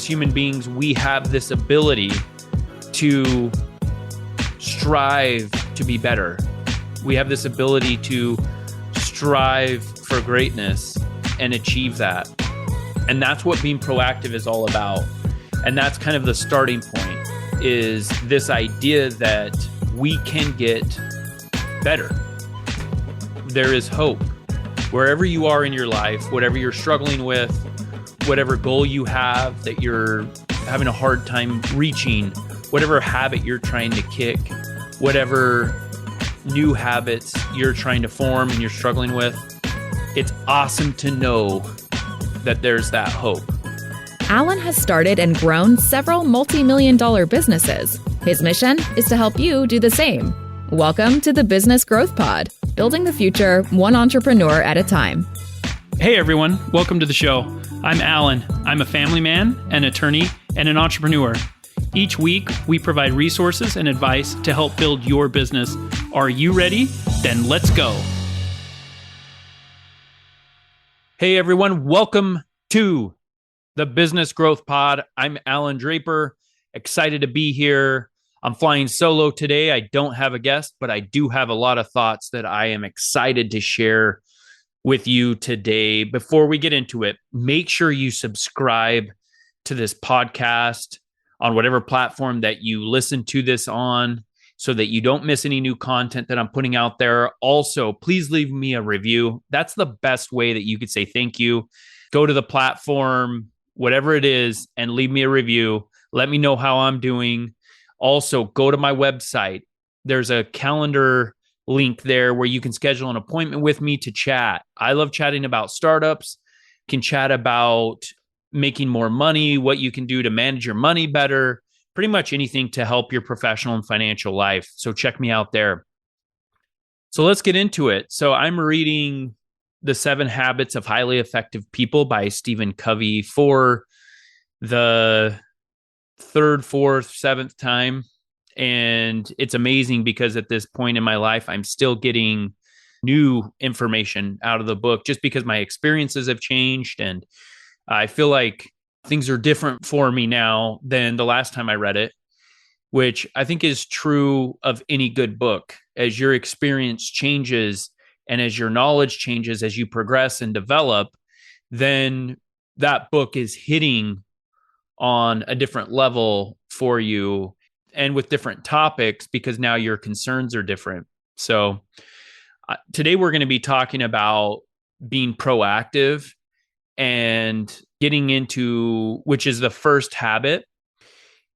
human beings, we have this ability to strive to be better. We have this ability to strive for greatness and achieve that. And that's what being proactive is all about. And that's kind of the starting point, is this idea that we can get better. There is hope. Wherever you are in your life, whatever you're struggling with, whatever goal you have that you're having a hard time reaching, whatever habit you're trying to kick, whatever new habits you're trying to form and you're struggling with, it's awesome to know that there's that hope. Allan has started and grown several multi-million-dollar businesses. His mission is to help you do the same. Welcome to the Business Growth Pod, building the future one entrepreneur at a time. Hey everyone, welcome to the show. I'm Allan. I'm a family man, an attorney, and an entrepreneur. Each week, we provide resources and advice to help build your business. Are you ready? Then let's go. Hey everyone, welcome to the Business Growth Pod. I'm Allan Draper, excited to be here. I'm flying solo today. I don't have a guest, but I do have a lot of thoughts that I am excited to share with you today. Before we get into it, make sure you subscribe to this podcast on whatever platform that you listen to this on so that you don't miss any new content that I'm putting out there. Also, please leave me a review. That's the best way that you could say thank you. Go to the platform, whatever it is, and leave me a review. Let me know how I'm doing. Also, go to my website. There's a calendar link there where you can schedule an appointment with me to chat. I love chatting about startups. You can chat about making more money, what you can do to manage your money better, pretty much anything to help your professional and financial life. So check me out there. So let's get into it. So I'm reading The 7 Habits of Highly Effective People by Covey for the third, fourth, seventh time. And it's amazing because at this point in my life, I'm still getting new information out of the book just because my experiences have changed. And I feel like things are different for me now than the last time I read it, which I think is true of any good book. As your experience changes and as your knowledge changes, as you progress and develop, then that book is hitting on a different level for you and with different topics because now your concerns are different. So today we're going to be talking about being proactive and getting into, which is the first habit.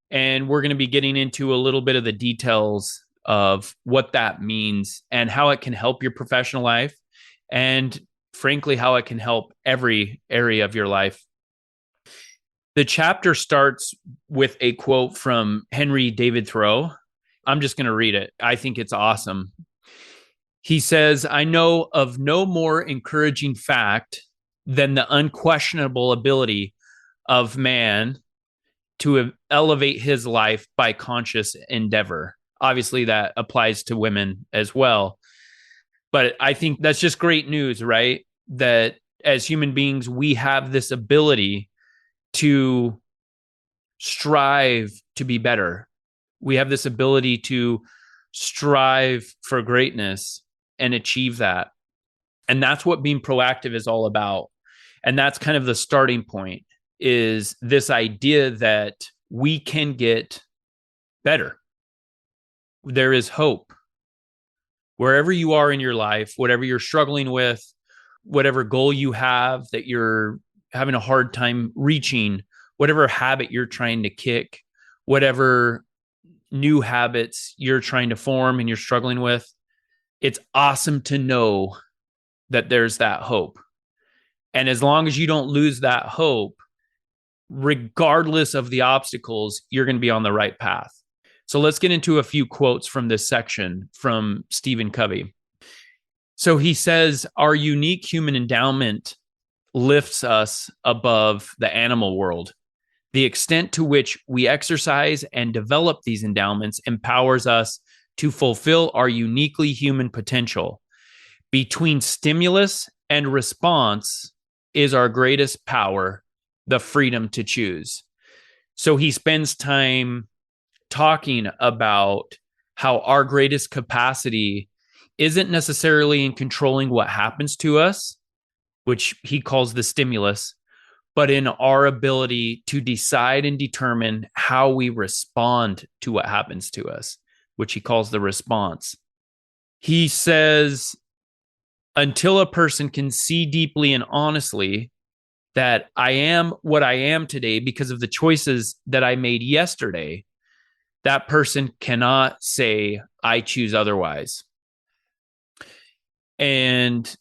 And we're going to be getting into a little bit of the details of what that means and how it can help your professional life. And frankly, how it can help every area of your life. The chapter starts with a quote from Henry David Thoreau. I'm just going to read it. I think it's awesome. He says, "I know of no more encouraging fact than the unquestionable ability of man to elevate his life by conscious endeavor." Obviously, that applies to women as well. But I think that's just great news, right? That as human beings, we have this ability to strive to be better. We have this ability to strive for greatness and achieve that. And that's what being proactive is all about. And that's kind of the starting point, is this idea that we can get better. There is hope. Wherever you are in your life, whatever you're struggling with, whatever goal you have that you're having a hard time reaching, whatever habit you're trying to kick, whatever new habits you're trying to form and you're struggling with, it's awesome to know that there's that hope. And as long as you don't lose that hope, regardless of the obstacles, you're going to be on the right path. So let's get into a few quotes from this section from Covey. So he says, "Our unique human endowment lifts us above the animal world. The extent to which we exercise and develop these endowments empowers us to fulfill our uniquely human potential. Between stimulus and response is our greatest power, the freedom to choose." So he spends time talking about how our greatest capacity isn't necessarily in controlling what happens to us, which he calls the stimulus, but in our ability to decide and determine how we respond to what happens to us, which he calls the response. He says, until a person can see deeply and honestly that I am what I am today because of the choices that I made yesterday, that person cannot say, I choose otherwise. And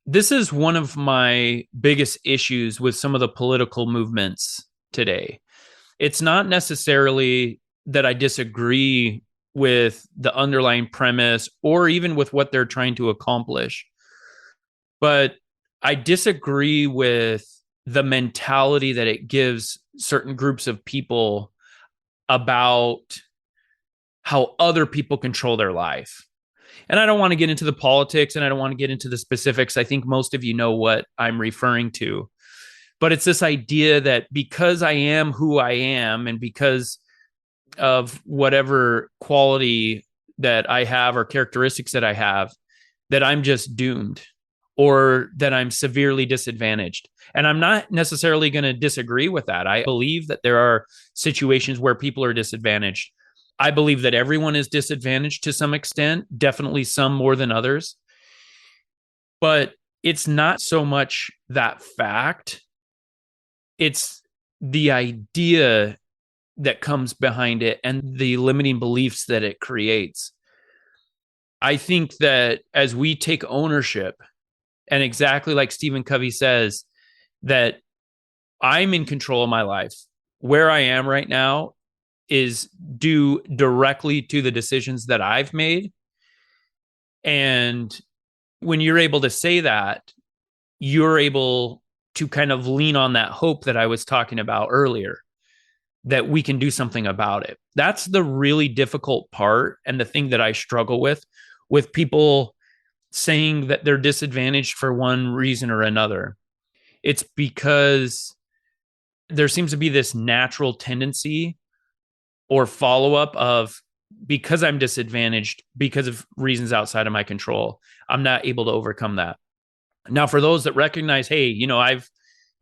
this is one of my biggest issues with some of the political movements today. It's not necessarily that I disagree with the underlying premise or even with what they're trying to accomplish, but I disagree with the mentality that it gives certain groups of people about how other people control their life. And I don't want to get into the politics and I don't want to get into the specifics. I think most of you know what I'm referring to. But it's this idea that because I am who I am and because of whatever quality that I have or characteristics that I have, that I'm just doomed or that I'm severely disadvantaged. And I'm not necessarily going to disagree with that. I believe that there are situations where people are disadvantaged. I believe that everyone is disadvantaged to some extent, definitely some more than others. But it's not so much that fact, it's the idea that comes behind it and the limiting beliefs that it creates. I think that as we take ownership, and exactly like Stephen Covey says, that I'm in control of my life. Where I am right now is due directly to the decisions that I've made. And when you're able to say that, you're able to kind of lean on that hope that I was talking about earlier, that we can do something about it. That's the really difficult part. And the thing that I struggle with people saying that they're disadvantaged for one reason or another. It's because there seems to be this natural tendency or follow up of, because I'm disadvantaged because of reasons outside of my control, I'm not able to overcome that. Now, for those that recognize, hey, I've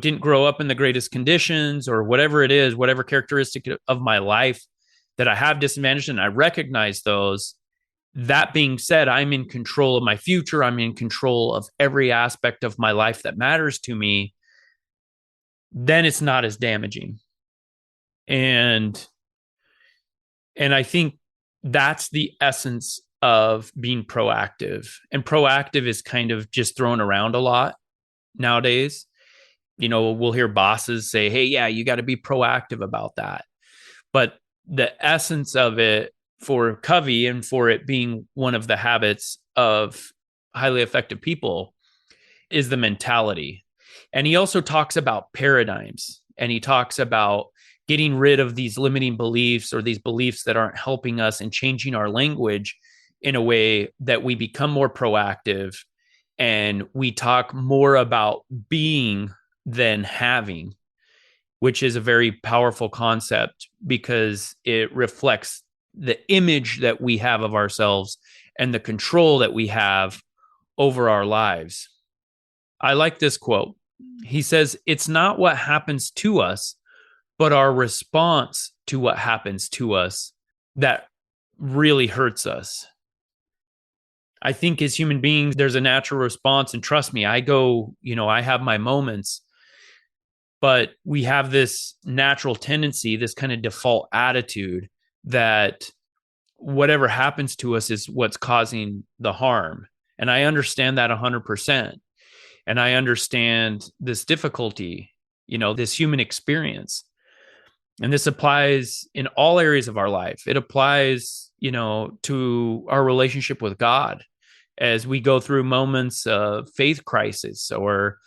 didn't grow up in the greatest conditions or whatever it is, whatever characteristic of my life that I have disadvantaged, and I recognize those. That being said, I'm in control of my future. I'm in control of every aspect of my life that matters to me. Then it's not as damaging. And I think that's the essence of being proactive. And proactive is kind of just thrown around a lot nowadays. We'll hear bosses say, hey, yeah, you got to be proactive about that. But the essence of it for Covey and for it being one of the habits of highly effective people is the mentality. And he also talks about paradigms, and he talks about getting rid of these limiting beliefs or these beliefs that aren't helping us and changing our language in a way that we become more proactive and we talk more about being than having, which is a very powerful concept because it reflects the image that we have of ourselves and the control that we have over our lives. I like this quote. He says, it's not what happens to us, but our response to what happens to us that really hurts us. I think as human beings, there's a natural response. And trust me, I have my moments, but we have this natural tendency, this kind of default attitude that whatever happens to us is what's causing the harm. And I understand that 100%. And I understand this difficulty, this human experience. And this applies in all areas of our life. It applies, to our relationship with God as we go through moments of faith crisis, or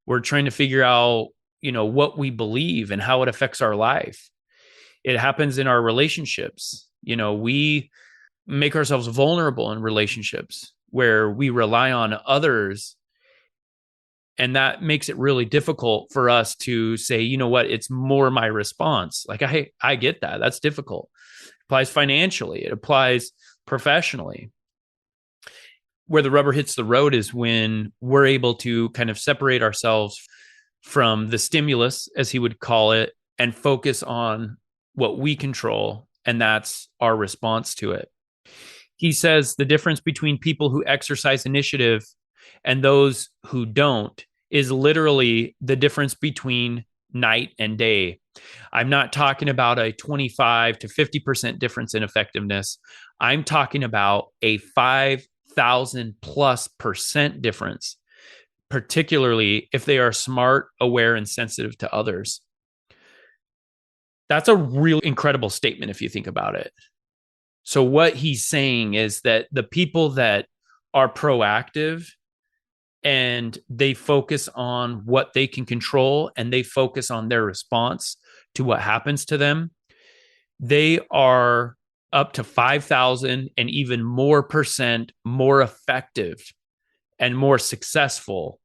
we're trying to figure out, what we believe and how it affects our life. It happens in our relationships. We make ourselves vulnerable in relationships where we rely on others And that makes it really difficult for us to say, you know what, it's more my response. Like I get that. That's difficult. It applies financially. It applies professionally. Where the rubber hits the road is when we're able to kind of separate ourselves from the stimulus, as he would call it, and focus on what we control. And that's our response to it. He says the difference between people who exercise initiative and those who don't is literally the difference between night and day. I'm not talking about a 25 to 50% difference in effectiveness. I'm talking about a 5,000+ % difference, particularly if they are smart, aware, and sensitive to others. That's a real incredible statement if you think about it. So what he's saying is that the people that are proactive and they focus on what they can control and they focus on their response to what happens to them, they are up to 5,000 and even more % more effective and more successful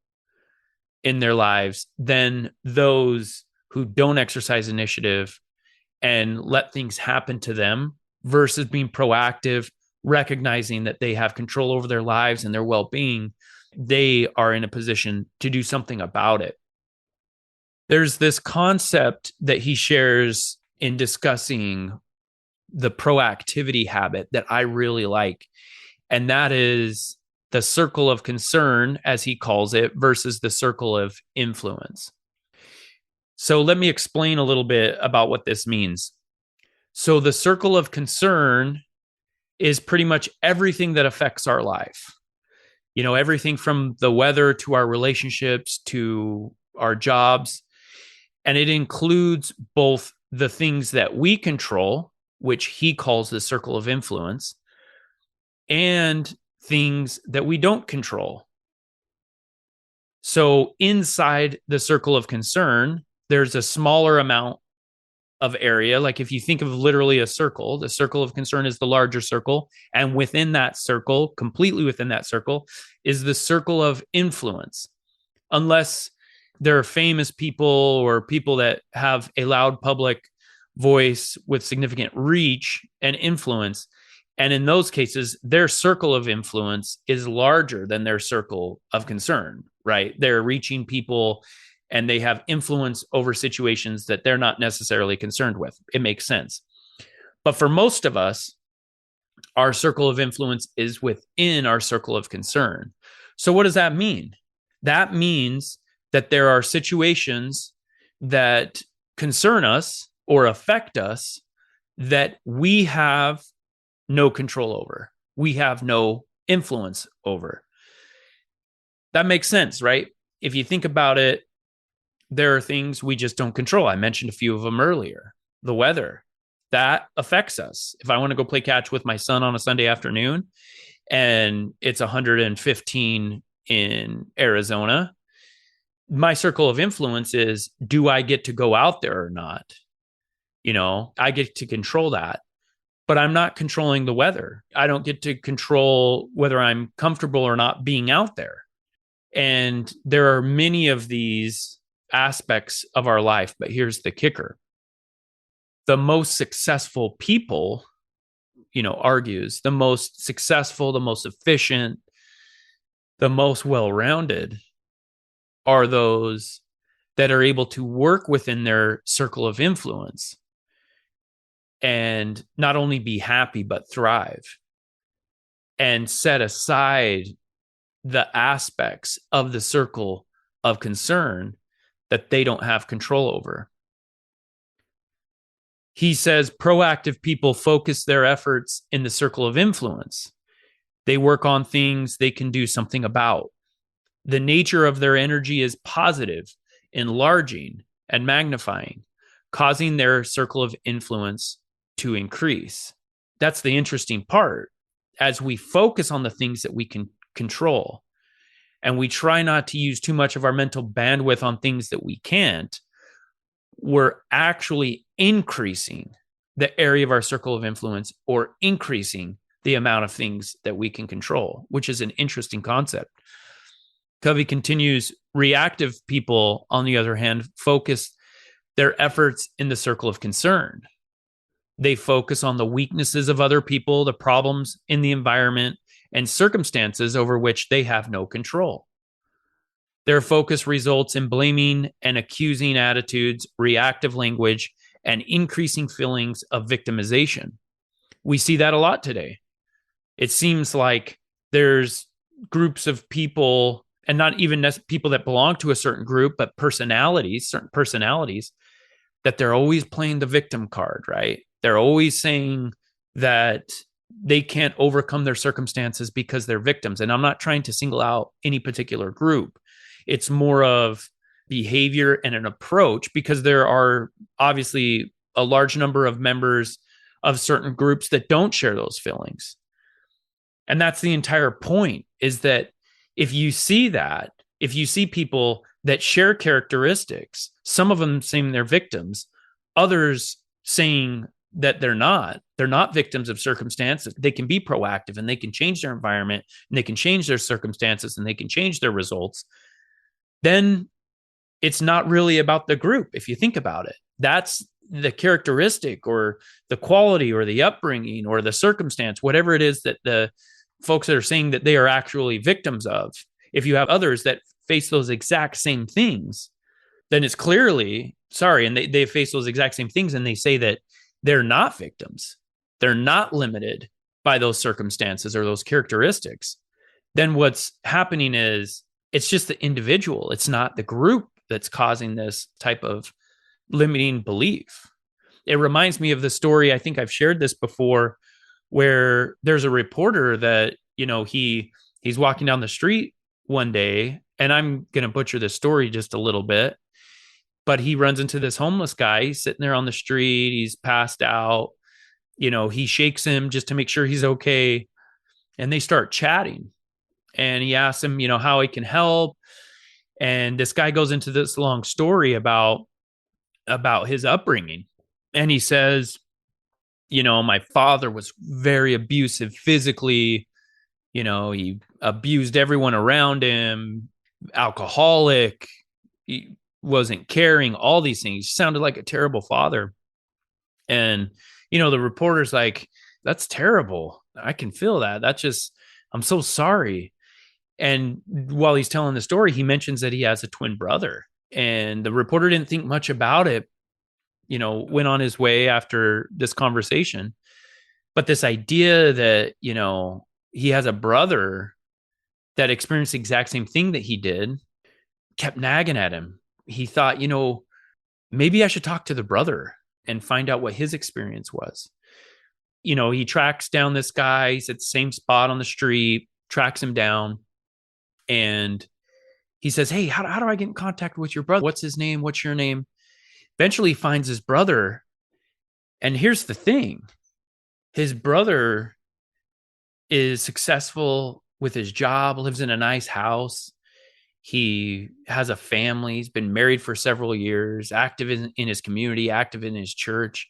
in their lives than those who don't exercise initiative and let things happen to them, versus being proactive, recognizing that they have control over their lives and their well-being. They are in a position to do something about it. There's this concept that he shares in discussing the proactivity habit that I really like, and that is the circle of concern, as he calls it, versus the circle of influence. So let me explain a little bit about what this means. So the circle of concern is pretty much everything that affects our life. You know, everything from the weather to our relationships to our jobs. And it includes both the things that we control, which he calls the circle of influence, and things that we don't control. So inside the circle of concern, there's a smaller amount of area. Like if you think of literally a circle, the circle of concern is the larger circle. And within that circle, completely within that circle, is the circle of influence. Unless there are famous people or people that have a loud public voice with significant reach and influence. And in those cases, their circle of influence is larger than their circle of concern, right? They're reaching people and they have influence over situations that they're not necessarily concerned with. It makes sense. But for most of us, our circle of influence is within our circle of concern. So what does that mean? That means that there are situations that concern us or affect us that we have no control over. We have no influence over. That makes sense, right? If you think about it, there are things we just don't control. I mentioned a few of them earlier. The weather, that affects us. If I want to go play catch with my son on a Sunday afternoon and it's 115 in Arizona, my circle of influence is, do I get to go out there or not? You know, I get to control that, but I'm not controlling the weather. I don't get to control whether I'm comfortable or not being out there. And there are many of these aspects of our life, but here's the kicker. The most successful people, argues, the most successful, the most efficient, the most well-rounded are those that are able to work within their circle of influence and not only be happy, but thrive and set aside the aspects of the circle of concern that they don't have control over. He says proactive people focus their efforts in the circle of influence. They work on things they can do something about. The nature of their energy is positive, enlarging and magnifying, causing their circle of influence to increase. That's the interesting part. As we focus on the things that we can control, and we try not to use too much of our mental bandwidth on things that we can't, we're actually increasing the area of our circle of influence or increasing the amount of things that we can control, which is an interesting concept. Covey continues, Reactive people, on the other hand, focus their efforts in the circle of concern. They focus on the weaknesses of other people, the problems in the environment, and circumstances over which they have no control. Their focus results in blaming and accusing attitudes, reactive language, and increasing feelings of victimization. We see that a lot today. It seems like there's groups of people, and not even people that belong to a certain group, but certain personalities, that they're always playing the victim card, right? They're always saying that they can't overcome their circumstances because they're victims. And I'm not trying to single out any particular group. It's more of behavior and an approach, because there are obviously a large number of members of certain groups that don't share those feelings. And that's the entire point, is that if you see people that share characteristics, some of them saying they're victims, others saying that they're not victims of circumstances. They can be proactive and they can change their environment and they can change their circumstances and they can change their results. Then it's not really about the group. If you think about it, that's the characteristic or the quality or the upbringing or the circumstance, whatever it is that the folks that are saying that they are actually victims of. If you have others that face those exact same things, then it's clearly, and they face those exact same things and they say that they're not victims. They're not limited by those circumstances or those characteristics. Then what's happening is it's just the individual. It's not the group that's causing this type of limiting belief. It reminds me of the story, I think I've shared this before, where there's a reporter that, he's walking down the street one day, and I'm going to butcher this story just a little bit, but he runs into this homeless guy. He's sitting there on the street. He's passed out. He shakes him just to make sure he's okay. And they start chatting. And he asks him, how he can help. And this guy goes into this long story about his upbringing. And he says, my father was very abusive physically. He abused everyone around him, alcoholic. He wasn't caring, all these things. He sounded like a terrible father. And, the reporter's like, that's terrible. I can feel that. I'm so sorry. And while he's telling the story, he mentions that he has a twin brother. And the reporter didn't think much about it, went on his way after this conversation. But this idea that, he has a brother that experienced the exact same thing that he did kept nagging at him. He thought, maybe I should talk to the brother and find out what his experience was. He tracks down this guy. He's at the same spot on the street, tracks him down. And he says, hey, how do I get in contact with your brother? What's his name? What's your name? Eventually he finds his brother. And here's the thing. His brother is successful with his job, lives in a nice house. He has a family. He's been married for several years, active in his community, active in his church.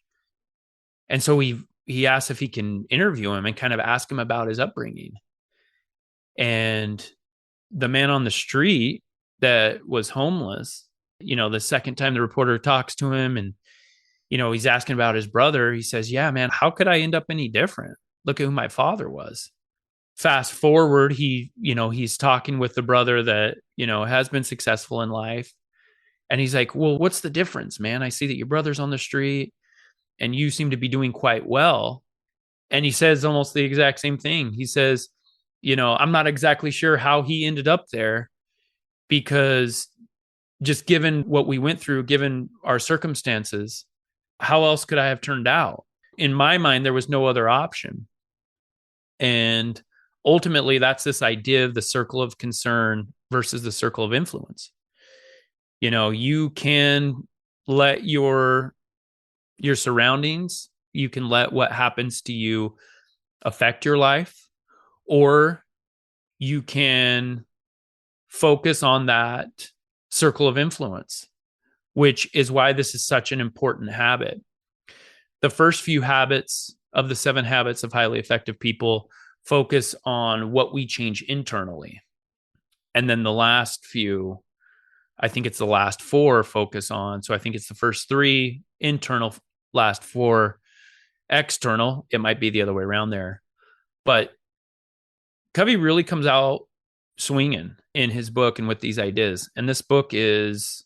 And so he asks if he can interview him and kind of ask him about his upbringing. And the man on the street that was homeless, the second time the reporter talks to him and, he's asking about his brother, he says, yeah, man, how could I end up any different? Look at who my father was. Fast forward, he's talking with the brother that, has been successful in life. And he's like, well, what's the difference, man? I see that your brother's on the street and you seem to be doing quite well. And he says almost the exact same thing. He says, I'm not exactly sure how he ended up there, because just given what we went through, given our circumstances, how else could I have turned out? In my mind, there was no other option. And ultimately, that's this idea of the circle of concern versus the circle of influence. You can let your surroundings, you can let what happens to you affect your life, or you can focus on that circle of influence, which is why this is such an important habit. The first few habits of the 7 habits of highly effective people focus on what we change internally. And then the last few I think it's the last four focus on. So I think it's the first three internal, last four external. It might be the other way around there. But Covey really comes out swinging in his book and with these ideas. And this book it's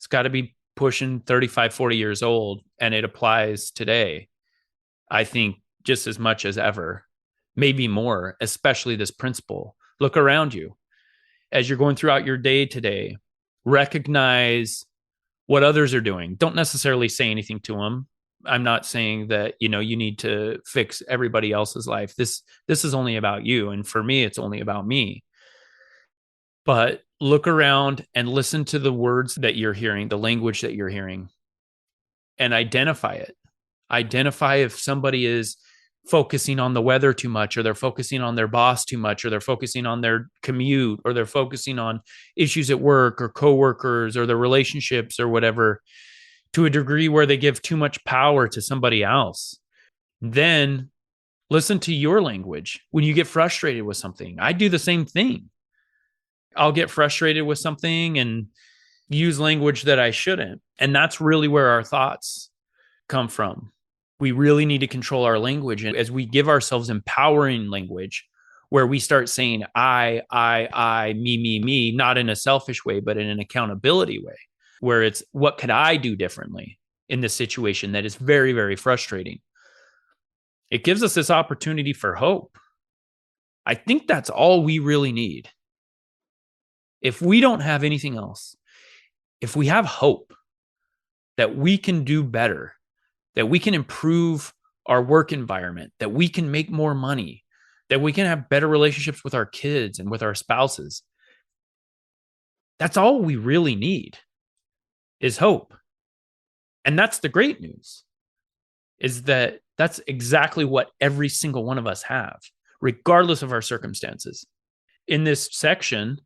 got to be pushing 35, 40 years old, and it applies today, I think, just as much as ever, maybe more, especially this principle. Look around you as you're going throughout your day today. Recognize what others are doing. Don't necessarily say anything to them. I'm not saying that, you need to fix everybody else's life. This is only about you. And for me, it's only about me. But look around and listen to the words that you're hearing, the language that you're hearing, and identify it. Identify if somebody is focusing on the weather too much, or they're focusing on their boss too much, or they're focusing on their commute, or they're focusing on issues at work or coworkers or their relationships or whatever, to a degree where they give too much power to somebody else. Then listen to your language when you get frustrated with something. I do the same thing. I'll get frustrated with something and use language that I shouldn't. And that's really where our thoughts come from. We really need to control our language. And as we give ourselves empowering language, where we start saying I, me, not in a selfish way, but in an accountability way, where it's what could I do differently in this situation that is very, very frustrating. It gives us this opportunity for hope. I think that's all we really need. If we don't have anything else, if we have hope that we can do better, that we can improve our work environment, that we can make more money, that we can have better relationships with our kids and with our spouses, that's all we really need is hope. And that's the great news, is that that's exactly what every single one of us have, regardless of our circumstances. In this section,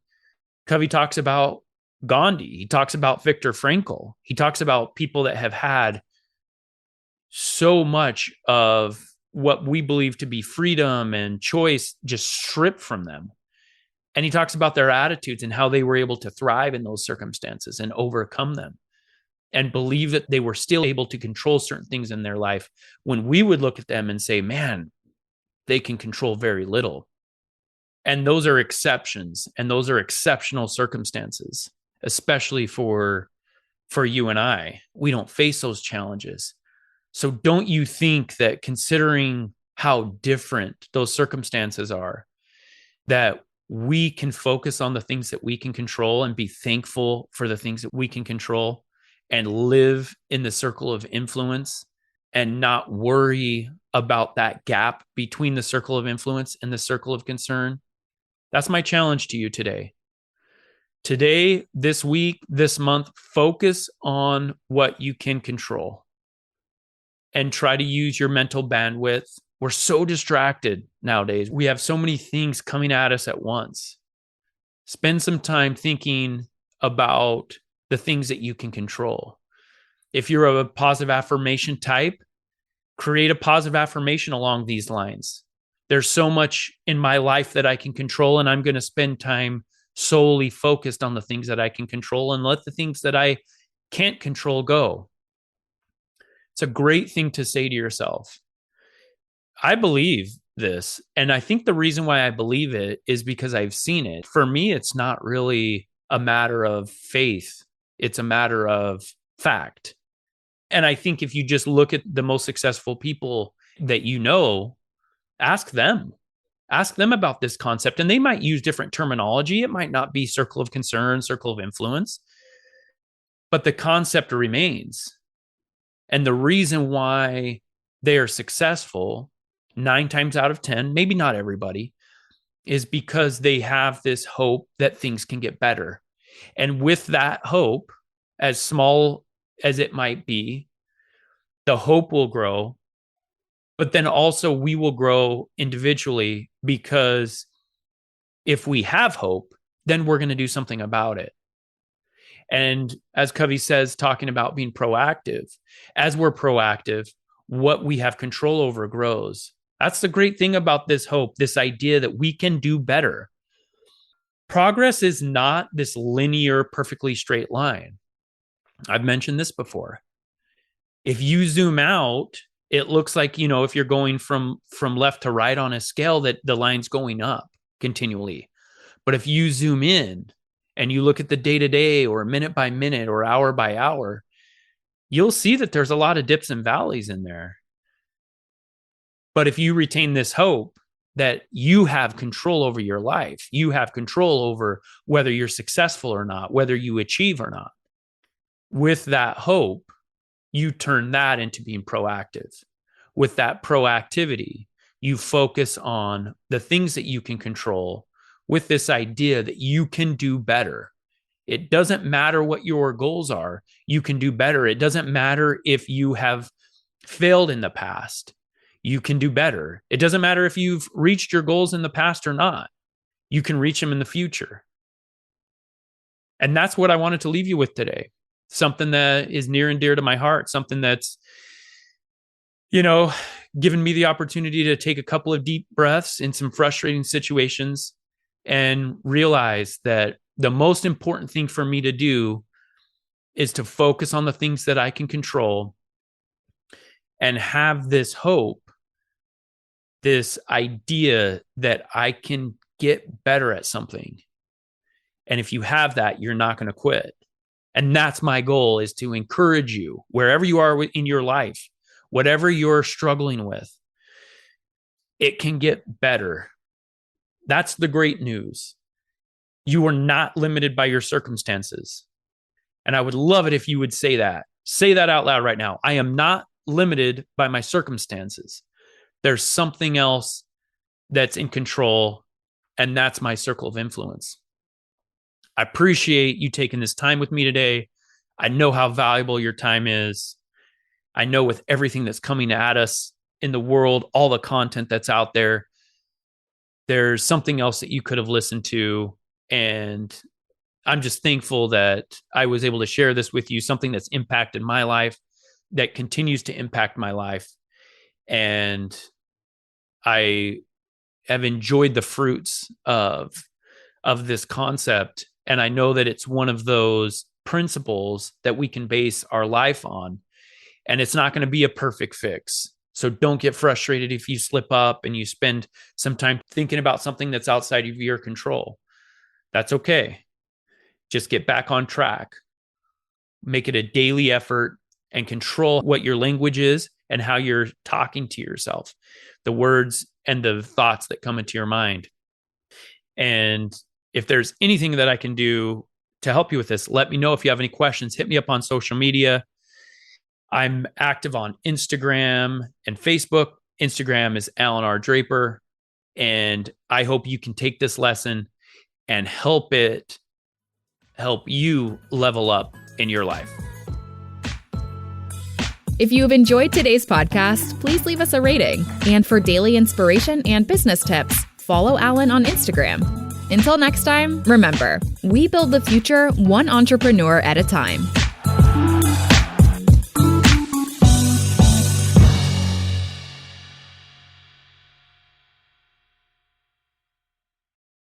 Covey talks about Gandhi. He talks about Viktor Frankl. He talks about people that have had so much of what we believe to be freedom and choice just stripped from them. And he talks about their attitudes and how they were able to thrive in those circumstances and overcome them, and believe that they were still able to control certain things in their life when we would look at them and say, man, they can control very little. And those are exceptions, and those are exceptional circumstances, especially for you and I. We don't face those challenges. So don't you think that, considering how different those circumstances are, that we can focus on the things that we can control and be thankful for the things that we can control and live in the circle of influence and not worry about that gap between the circle of influence and the circle of concern? That's my challenge to you today. Today, this week, this month, focus on what you can control and try to use your mental bandwidth. We're so distracted nowadays. We have so many things coming at us at once. Spend some time thinking about the things that you can control. If you're a positive affirmation type, create a positive affirmation along these lines. There's so much in my life that I can control, and I'm going to spend time solely focused on the things that I can control and let the things that I can't control go. It's a great thing to say to yourself. I believe this, and I think the reason why I believe it is because I've seen it. For me, it's not really a matter of faith. It's a matter of fact. And I think if you just look at the most successful people that you know, ask them about this concept. And they might use different terminology. It might not be circle of concern, circle of influence, but the concept remains. And the reason why they are successful 9 times out of 10, maybe not everybody, is because they have this hope that things can get better. And with that hope, as small as it might be, the hope will grow. But then also we will grow individually, because if we have hope, then we're going to do something about it. And as Covey says, talking about being proactive, as we're proactive, what we have control over grows. That's the great thing about this hope, this idea that we can do better. Progress is not this linear, perfectly straight line. I've mentioned this before. If you zoom out, it looks like, if you're going from left to right on a scale, that the line's going up continually. But if you zoom in and you look at the day to day or minute by minute or hour by hour, you'll see that there's a lot of dips and valleys in there. But if you retain this hope that you have control over your life, you have control over whether you're successful or not, whether you achieve or not, with that hope, you turn that into being proactive. With that proactivity, you focus on the things that you can control with this idea that you can do better. It doesn't matter what your goals are. You can do better. It doesn't matter if you have failed in the past. You can do better. It doesn't matter if you've reached your goals in the past or not. You can reach them in the future. And that's what I wanted to leave you with today. Something that is near and dear to my heart, something that's, given me the opportunity to take a couple of deep breaths in some frustrating situations and realize that the most important thing for me to do is to focus on the things that I can control and have this hope, this idea that I can get better at something. And if you have that, you're not going to quit. And that's my goal, is to encourage you wherever you are in your life, whatever you're struggling with, it can get better. That's the great news. You are not limited by your circumstances. And I would love it if you would say that. Say that out loud right now. I am not limited by my circumstances. There's something else that's in control, and that's my circle of influence. I appreciate you taking this time with me today. I know how valuable your time is. I know with everything that's coming at us in the world, all the content that's out there, there's something else that you could have listened to. And I'm just thankful that I was able to share this with you, something that's impacted my life, that continues to impact my life. And I have enjoyed the fruits of this concept. And I know that it's one of those principles that we can base our life on. And it's not going to be a perfect fix. So don't get frustrated if you slip up and you spend some time thinking about something that's outside of your control. That's okay. Just get back on track. Make it a daily effort and control what your language is and how you're talking to yourself, the words and the thoughts that come into your mind. And if there's anything that I can do to help you with this, let me know. If you have any questions, hit me up on social media. I'm active on Instagram and Facebook. Instagram is Allan R. Draper. And I hope you can take this lesson and help you level up in your life. If you have enjoyed today's podcast, please leave us a rating. And for daily inspiration and business tips, follow Allan on Instagram. Until next time, remember, we build the future one entrepreneur at a time.